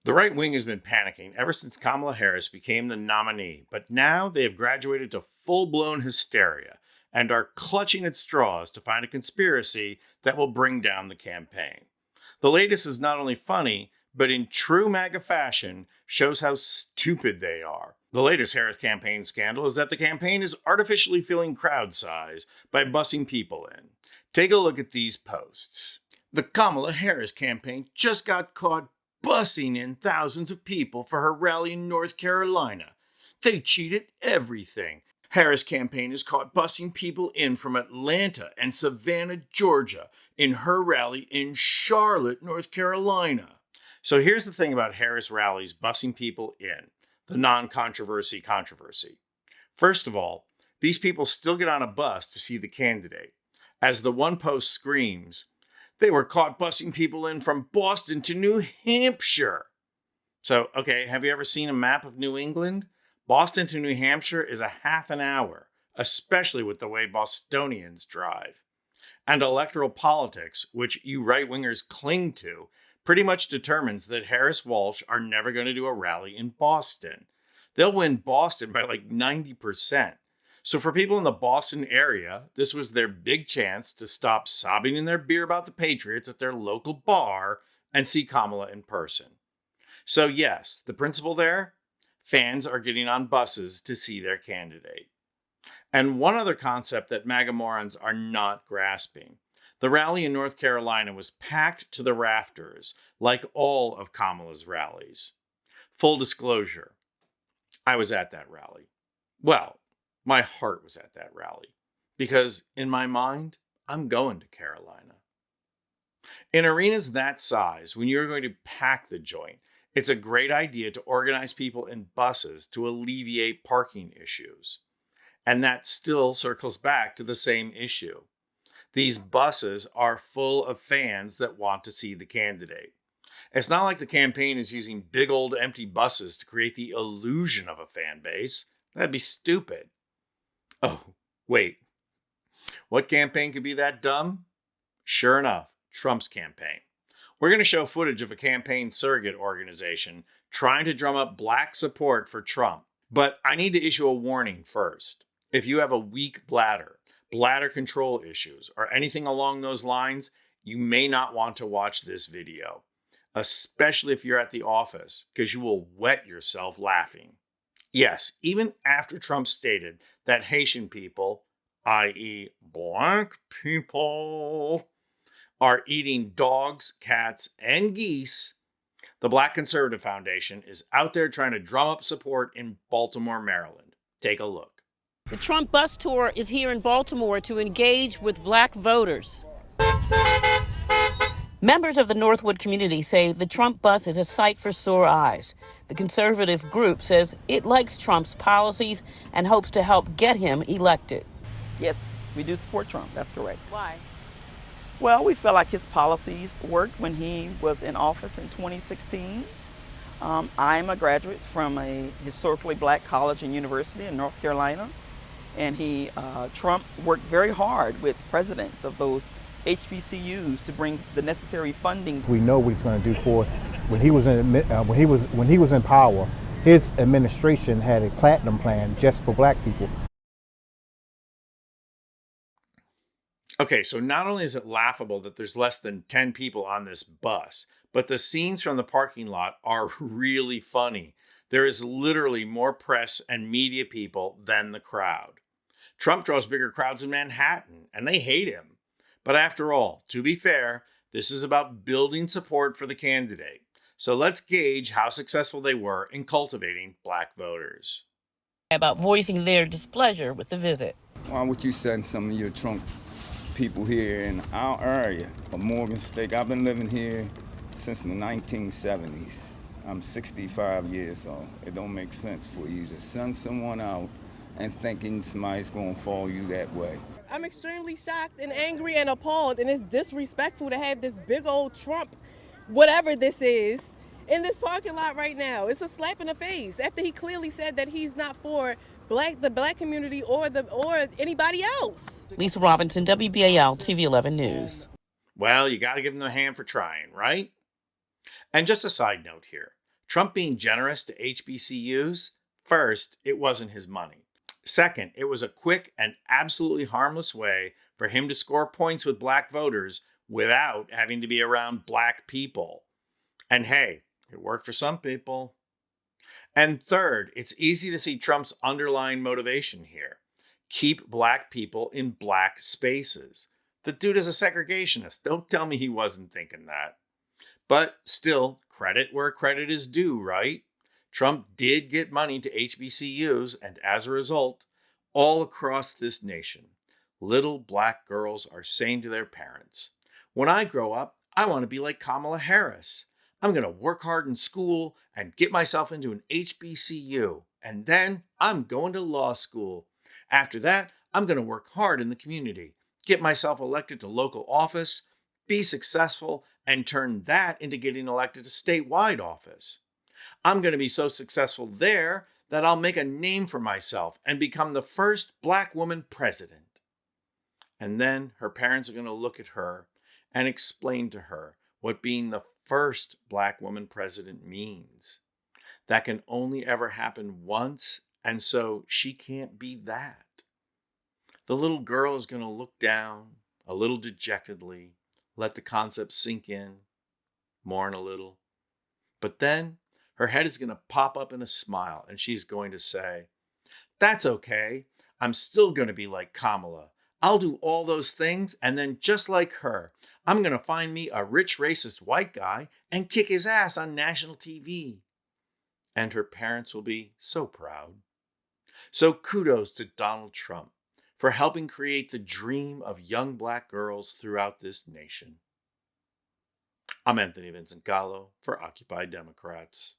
The right wing has been panicking ever since Kamala Harris became the nominee, but now they have graduated to full-blown hysteria and are clutching at straws to find a conspiracy that will bring down the campaign. The latest is not only funny, but in true MAGA fashion, shows how stupid they are. The latest Harris campaign scandal is that the campaign is artificially filling crowd size by busing people in. Take a look at these posts. The Kamala Harris campaign just got caught busing in thousands of people for her rally in North Carolina. They cheated everything. Harris campaign is caught busing people in from Atlanta and Savannah, Georgia, in her rally in Charlotte, North Carolina. So here's the thing about Harris rallies busing people in, the non-controversy controversy. First of all, these people still get on a bus to see the candidate. As the one post screams, they were caught busing people in from Boston to New Hampshire. So, okay, have you ever seen a map of New England? Boston to New Hampshire is a half an hour, especially with the way Bostonians drive. And electoral politics, which you right-wingers cling to, pretty much determines that Harris Walsh are never going to do a rally in Boston. They'll win Boston by like 90%. So for people in the Boston area, this was their big chance to stop sobbing in their beer about the Patriots at their local bar and see Kamala in person. So yes, the principle there, fans are getting on buses to see their candidate. And one other concept that MAGA morons are not grasping. The rally in North Carolina was packed to the rafters, like all of Kamala's rallies. Full disclosure, I was at that rally. Well, my heart was at that rally, because in my mind, I'm going to Carolina. In arenas that size, when you're going to pack the joint, it's a great idea to organize people in buses to alleviate parking issues. And that still circles back to the same issue. These buses are full of fans that want to see the candidate. It's not like the campaign is using big old empty buses to create the illusion of a fan base. That'd be stupid. Oh, wait. What campaign could be that dumb? Sure enough, Trump's campaign. We're going to show footage of a campaign surrogate organization trying to drum up black support for Trump. But I need to issue a warning first. If you have a weak bladder control issues, or anything along those lines, you may not want to watch this video, especially if you're at the office, because you will wet yourself laughing. Yes, even after Trump stated that Haitian people, i.e. black people, are eating dogs, cats, and geese, the Black Conservative Foundation is out there trying to drum up support in Baltimore, Maryland. Take a look. The Trump bus tour is here in Baltimore to engage with black voters. Members of the Northwood community say the Trump bus is a sight for sore eyes. The conservative group says it likes Trump's policies and hopes to help get him elected. Yes, we do support Trump. That's correct. Why? Well, we felt like his policies worked when he was in office in 2016. I'm a graduate from a historically black college and university in North Carolina. And Trump worked very hard with presidents of those HBCUs to bring the necessary funding. We know what he's going to do for us. When he was in power, his administration had a platinum plan just for black people. Okay, so not only is it laughable that there's less than 10 people on this bus, but the scenes from the parking lot are really funny. There is literally more press and media people than the crowd. Trump draws bigger crowds in Manhattan, and they hate him. But after all, to be fair, this is about building support for the candidate. So let's gauge how successful they were in cultivating black voters. About voicing their displeasure with the visit. Why would you send some of your Trump people here in our area of Morgan State? I've been living here since the 1970s. I'm 65 years old. It don't make sense for you to send someone out and thinking somebody's gonna follow you that way. I'm extremely shocked and angry and appalled, and it's disrespectful to have this big old Trump, whatever this is, in this parking lot right now. It's a slap in the face after he clearly said that he's not for the black community or anybody else. Lisa Robinson, WBAL TV 11 News. Well, you got to give them a hand for trying, right? And just a side note here. Trump being generous to HBCUs, first, it wasn't his money. Second, it was a quick and absolutely harmless way for him to score points with black voters without having to be around black people. And hey, it worked for some people. And third, it's easy to see Trump's underlying motivation here: keep black people in black spaces. The dude is a segregationist. Don't tell me he wasn't thinking that. But still, credit where credit is due, right? Trump did get money to HBCUs, and as a result, all across this nation, little black girls are saying to their parents, when I grow up, I want to be like Kamala Harris. I'm going to work hard in school and get myself into an HBCU, and then I'm going to law school. After that, I'm going to work hard in the community, get myself elected to local office, be successful, and turn that into getting elected to statewide office. I'm going to be so successful there that I'll make a name for myself and become the first black woman president. And then her parents are going to look at her and explain to her what being the first black woman president means. That can only ever happen once, and so she can't be that. The little girl is going to look down a little dejectedly, let the concept sink in, mourn a little. But then her head is going to pop up in a smile, and she's going to say, that's okay. I'm still going to be like Kamala. I'll do all those things, and then just like her, I'm going to find me a rich racist white guy and kick his ass on national TV. And her parents will be so proud. So kudos to Donald Trump for helping create the dream of young black girls throughout this nation. I'm Anthony Vincent Gallo for Occupy Democrats.